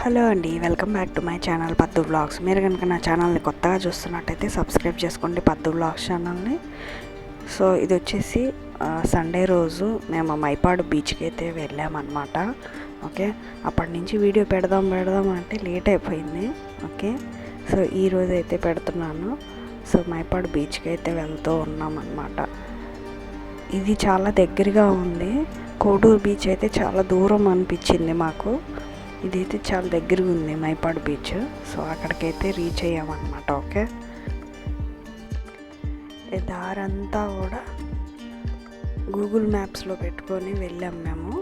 Hello అండి, welcome back to my channel పద్దు blogs. మీరు కనుక నా ఛానల్ని కొత్తగా చూస్తున్నట్టయితే సబ్స్క్రైబ్ చేసుకోండి పద్దు బ్లాగ్స్ ఛానల్ని. సో ఇది వచ్చేసి సండే రోజు మేము మైపాడు బీచ్కి అయితే వెళ్ళామన్నమాట. ఓకే, అప్పటి నుంచి వీడియో పెడదాం అంటే లేట్ అయిపోయింది. ఓకే, సో ఈరోజు అయితే పెడుతున్నాను. సో మైపాడు బీచ్కి అయితే వెళ్తూ ఉన్నామన్నమాట. ఇది చాలా దగ్గరగా ఉంది. కోడూరు బీచ్ అయితే చాలా దూరం అనిపించింది మాకు. ఇదైతే చాలా దగ్గరగా ఉంది మైపాడు బీచ్. సో అక్కడికైతే రీచ్ అయ్యామన్నమాట. ఓకే, దారంతా కూడా గూగుల్ మ్యాప్స్లో పెట్టుకొని వెళ్ళాం మేము.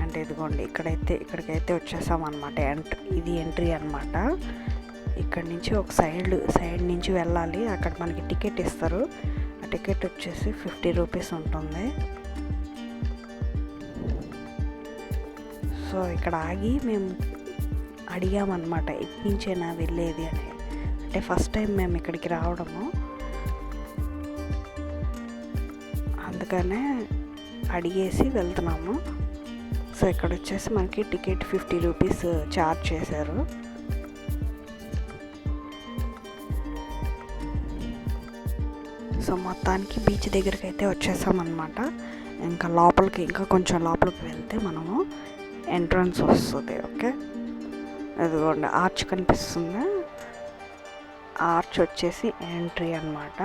అండ్ ఇదిగోండి ఇక్కడికైతే వచ్చేసామన్నమాట. ఇది ఎంట్రీ అన్నమాట. ఇక్కడ నుంచి ఒక సైడ్ నుంచి వెళ్ళాలి. అక్కడ మనకి టికెట్ ఇస్తారు. ఆ టికెట్ వచ్చేసి 50 రూపీస్ ఉంటుంది. సో ఇక్కడ ఆగి మేము అడిగామన్నమాట, ఇటు నుంచేనా వెళ్ళేది అని. అంటే ఫస్ట్ టైం మేము ఇక్కడికి రావడము, అందుకనే అడిగేసి వెళ్తున్నాము. సో ఇక్కడ వచ్చేసి మనకి టికెట్ 50 రూపీస్ ఛార్జ్ చేశారు. సో మొత్తానికి బీచ్ దగ్గరికి అయితే వచ్చేసామన్నమాట. ఇంకా కొంచెం లోపలికి వెళ్తే మనము ఎంట్రన్స్ వస్తుంది. ఓకే, అదిగోండి ఆర్చ్ కనిపిస్తుంది. ఆర్చ్ వచ్చేసి ఎంట్రీ అన్నమాట.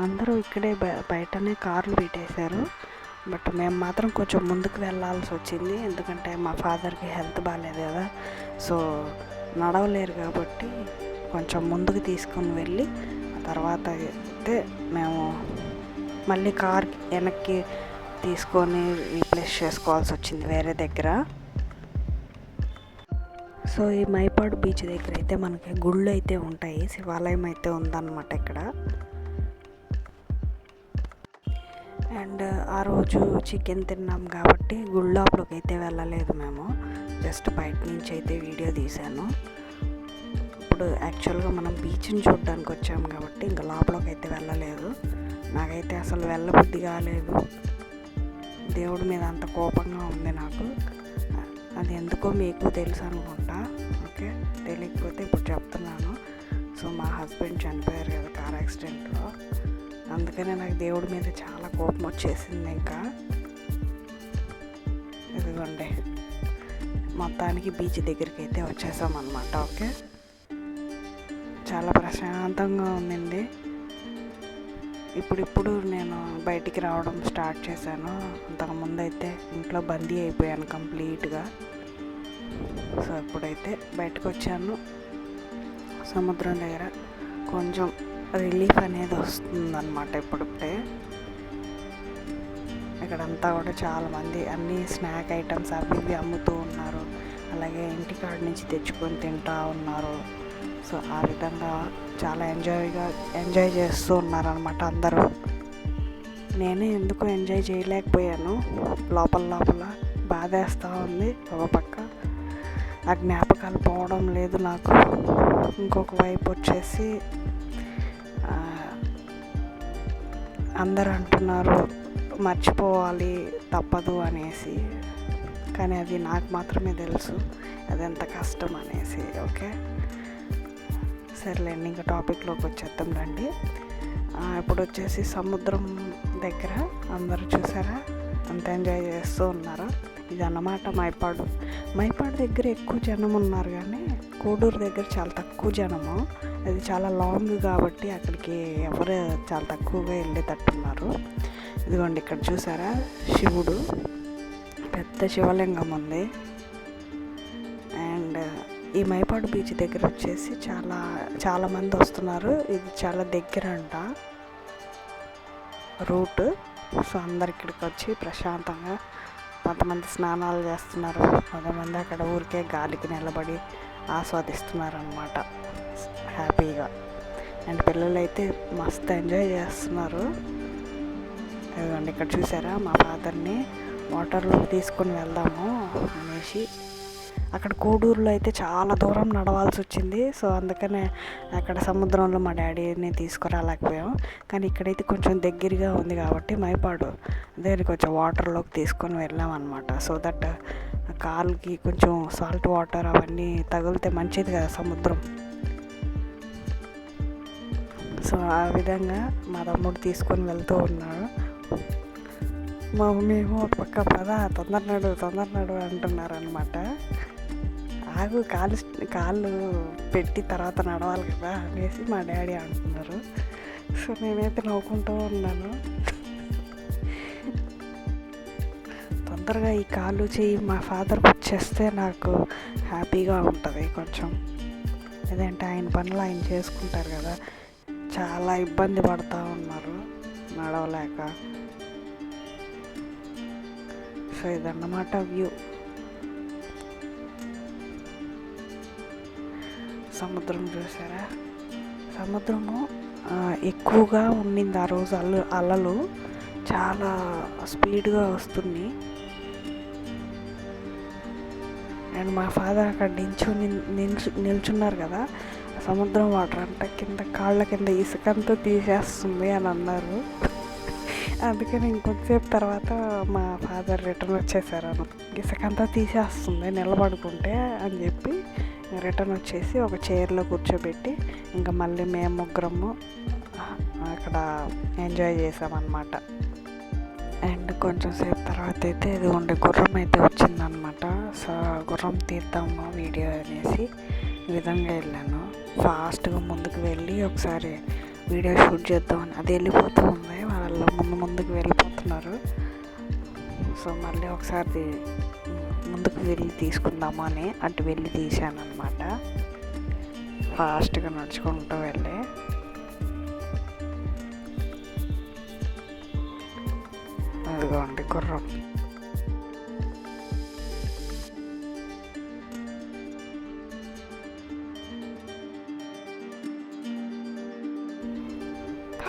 అందరూ ఇక్కడే బయటనే కార్లు పెట్టేశారు. బట్ మేము మాత్రం కొంచెం ముందుకు వెళ్ళాల్సి వచ్చింది, ఎందుకంటే మా ఫాదర్కి హెల్త్ బాగాలేదు కదా. సో నడవలేరు కాబట్టి కొంచెం ముందుకు తీసుకొని వెళ్ళి ఆ తర్వాత అయితే మేము మళ్ళీ కార్ వెనక్కి తీసుకొని రీప్లేస్ చేసుకోవాల్సి వచ్చింది వేరే దగ్గర. సో ఈ మైపాడు బీచ్ దగ్గర అయితే మనకి గుళ్ళు అయితే ఉంటాయి, శివాలయం అయితే ఉందన్నమాట ఇక్కడ. అండ్ ఆ రోజు చికెన్ తిన్నాం కాబట్టి గుడి లోపలికి అయితే వెళ్ళలేదు మేము. జస్ట్ బయట నుంచి అయితే వీడియో తీశాను. ఇప్పుడు యాక్చువల్గా మనం బీచ్ని చూడడానికి వచ్చాము కాబట్టి ఇంకా లోపలికి అయితే వెళ్ళలేదు. నాకైతే అసలు వెళ్ళబుద్ధి కాలేదు. దేవుడి మీద అంత కోపంగా ఉంది నాకు. అది ఎందుకో మీకు తెలుసు అనుకుంటా. ఓకే, తెలియకపోతే ఇప్పుడు చెప్తున్నాను. సో మా హస్బెండ్ చనిపోయారు కదా కార్ యాక్సిడెంట్లో, అందుకనే నాకు దేవుడి మీద చాలా కోపం వచ్చేసింది. ఇంకా ఇదిగోండి మొత్తానికి బీచ్ దగ్గరికి అయితే వచ్చేసామన్నమాట. ఓకే, చాలా ప్రశాంతంగా ఉండింది. ఇప్పుడు నేను బయటికి రావడం స్టార్ట్ చేశాను. అంతకుముందు అయితే ఇంట్లో బందీ అయిపోయాను కంప్లీట్గా. సో ఇప్పుడైతే బయటకు వచ్చాను. సముద్రం దగ్గర కొంచెం రిలీఫ్ అనేది వస్తుందన్నమాట. ఇప్పుడే ఇక్కడంతా కూడా చాలామంది అన్ని స్నాక్ ఐటమ్స్ అవి ఇవి అమ్ముతూ ఉన్నారు. అలాగే ఇంటికాడ నుంచి తెచ్చుకొని తింటూ ఉన్నారు. సో ఆ విధంగా చాలా ఎంజాయ్ చేస్తూ ఉన్నారనమాట అందరూ. నేనే ఎందుకు ఎంజాయ్ చేయలేకపోయాను. లోపల బాధేస్తూ ఉంది. ఒక పక్క ఆ జ్ఞాపకాలు పోవడం లేదు నాకు. ఇంకొక వైపు వచ్చేసి అందరూ అంటున్నారు మర్చిపోవాలి తప్పదు అనేసి, కానీ అది నాకు మాత్రమే తెలుసు అది ఎంత కష్టం అనేసి. ఓకే, సర్లేండి, ఇంకా టాపిక్లోకి వచ్చేద్దాం రండి. ఇప్పుడు వచ్చేసి సముద్రం దగ్గర అందరూ చూసారా అంత ఎంజాయ్ చేస్తూ ఉన్నారా. ఇది అన్నమాట మైపాడు దగ్గర ఎక్కువ జనం ఉన్నారు, కానీ కోడూరు దగ్గర చాలా తక్కువ జనము. అది చాలా లాంగ్ కాబట్టి అక్కడికి ఎవరు చాలా తక్కువగా వెళ్ళేటట్టున్నారు. ఇదిగోండి ఇక్కడ చూసారా శివుడు, పెద్ద శివలింగం ఉంది. అండ్ ఈ మైపాడు బీచ్ దగ్గర వచ్చేసి చాలా మంది వస్తున్నారు. ఇది చాలా దగ్గర అంట రూట్. సో అందరు ఇక్కడికి వచ్చి ప్రశాంతంగా కొంతమంది స్నానాలు చేస్తున్నారు, కొంతమంది అక్కడ ఊరికే గాలికి నిలబడి ఆస్వాదిస్తున్నారు అన్నమాట హ్యాపీగా. అండ్ పిల్లలు అయితే మస్తు ఎంజాయ్ చేస్తున్నారు. అదిగోండి ఇక్కడ చూసారా మా ఫాదర్ని వాటర్లోకి తీసుకొని వెళ్దాము అనేసి. అక్కడ కోడూరులో అయితే చాలా దూరం నడవాల్సి వచ్చింది. సో అందుకనే అక్కడ సముద్రంలో మా డాడీని తీసుకురాలేకపోయాం. కానీ ఇక్కడైతే కొంచెం దగ్గరగా ఉంది కాబట్టి మైపాడు దగ్గర కొంచెం వాటర్లోకి తీసుకొని వెళ్ళామన్నమాట. సో దట్ ఆ కాలుకి కొంచెం సాల్ట్ వాటర్ అవన్నీ తగిలితే మంచిది కదా సముద్రం. సో ఆ విధంగా మా తమ్ముడు తీసుకొని వెళ్తూ ఉన్నాడు. మా మమ్మీ ఏమో ఒక పక్క పద తొందర నడు అంటున్నారు అనమాట. ఆగు, కాళ్ళు పెట్టి తర్వాత నడవాలి కదా అనేసి మా డాడీ అంటున్నారు. సో నేనైతే నవ్వుకుంటూ ఉన్నాను. తొందరగా ఈ కాళ్ళు చెయ్యి మా ఫాదర్కి వచ్చేస్తే నాకు హ్యాపీగా ఉంటుంది కొంచెం. లేదంటే ఆయన పనులు ఆయన చేసుకుంటారు కదా, చాలా ఇబ్బంది పడుతూ ఉన్నారు నడవలేక. సో ఇదన్నమాట వ్యూ. సముద్రం చూసారా, సముద్రము ఎక్కువగా ఉండింది ఆ రోజు. అలలు చాలా స్పీడ్గా వస్తుంది. అండ్ మా ఫాదర్ అక్కడ నిల్చున్నారు కదా, సముద్రం వాటర్ అంట కింద కాళ్ళ కింద ఇసుకంతా తీసేస్తుంది అని అన్నారు. అందుకని ఇంకొంచెంసేపు తర్వాత మా ఫాదర్ రిటర్న్ వచ్చేసారు. ఇసుకంతా తీసేస్తుంది నిలబడుకుంటే అని చెప్పి రిటర్న్ వచ్చేసి ఒక చైర్లో కూర్చోబెట్టి ఇంకా మళ్ళీ మేము ముగ్గురము అక్కడ ఎంజాయ్ చేసామన్నమాట. అండ్ కొంచెం సేపు తర్వాత అయితే ఇది ఉండే గుర్రం అయితే వచ్చిందనమాట. సో గుర్రం తీద్దాము వీడియో అనేసి ఈ విధంగా వెళ్ళాను. ఫాస్ట్గా ముందుకు వెళ్ళి ఒకసారి వీడియో షూట్ చేద్దామని అది వెళ్ళిపోతూ ఉంది. వాళ్ళు ముందుకు వెళ్ళిపోతున్నారు. సో మళ్ళీ ఒకసారి ముందుకు వెళ్ళి తీసుకుందాము అని అటు వెళ్ళి తీసాను అనమాట. ఫాస్ట్గా నడుచుకుంటూ వెళ్ళి అదిగోండి గుర్రం.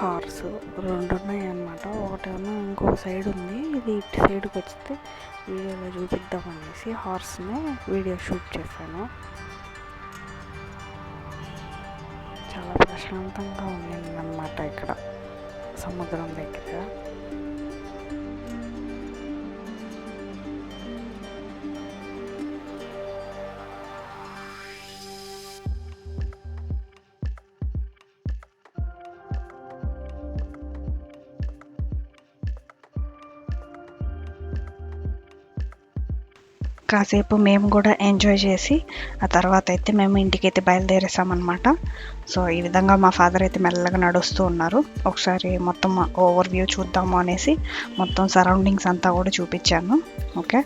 హార్స్ 2 ఉన్నాయి అన్నమాట. ఒకటేమో ఇంకో సైడ్ ఉంది, ఇది ఇటు సైడ్కి వస్తే వీడియోలో చూపిద్దామనేసి హార్స్ని వీడియో షూట్ చేశాను. చాలా ప్రశాంతంగా ఉండిందన్నమాట ఇక్కడ సముద్రం దగ్గర. కాసేపు మేము కూడా ఎంజాయ్ చేసి ఆ తర్వాత అయితే మేము ఇంటికైతే బయలుదేరేసామన్నమాట. సో ఈ విధంగా మా ఫాదర్ అయితే మెల్లగా నడుస్తూ ఉన్నారు. ఒకసారి మొత్తం ఓవర్ వ్యూ చూద్దాము అనేసి మొత్తం సరౌండింగ్స్ అంతా కూడా చూపించాను. ఓకే,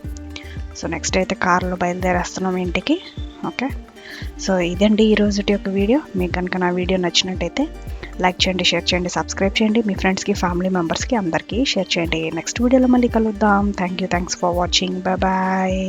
సో నెక్స్ట్ అయితే కార్లో బయలుదేరేస్తున్నాం ఇంటికి. ఓకే, సో ఇదండి ఈరోజుటి యొక్క వీడియో. మీకు కనుక నా వీడియో నచ్చినట్టయితే లైక్ చేయండి, షేర్ చేయండి, సబ్స్క్రైబ్ చేయండి. మీ ఫ్రెండ్స్కి, ఫ్యామిలీ మెంబర్స్కి అందరికీ షేర్ చేయండి. నెక్స్ట్ వీడియోలో మళ్ళీ కలుద్దాం. Thanks for watching. బాయ్.